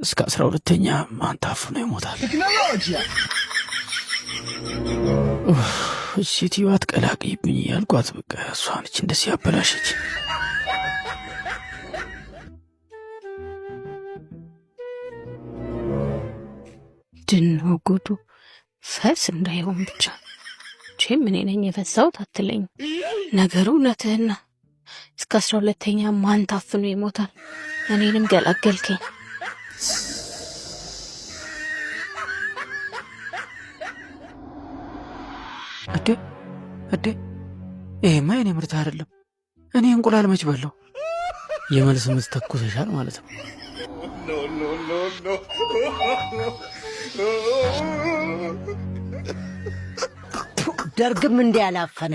እስከ 12ኛ ማን ታፍኖ ይሞታል? ሴትዮዋ አትቀላቅይብኝ ያልኳት በቃ እሷ ነች እንደዚህ ያበላሸች። ድነው ጉዱ ፈስ እንዳይሆን ብቻ ምን ነኝ የፈሳሁት አትለኝ። ነገሩ እውነትህና እስከ 12ኛ ማን ታፍኖ ይሞታል? እኔንም ገላገልከኝ። እዴ ይሄማ የኔ ምርት አይደለም። እኔ እንቁላል መች በላው? የመልስ ምት ተኩሰሻል ማለት ነው። ደርግም እንዲህ ያላፈነ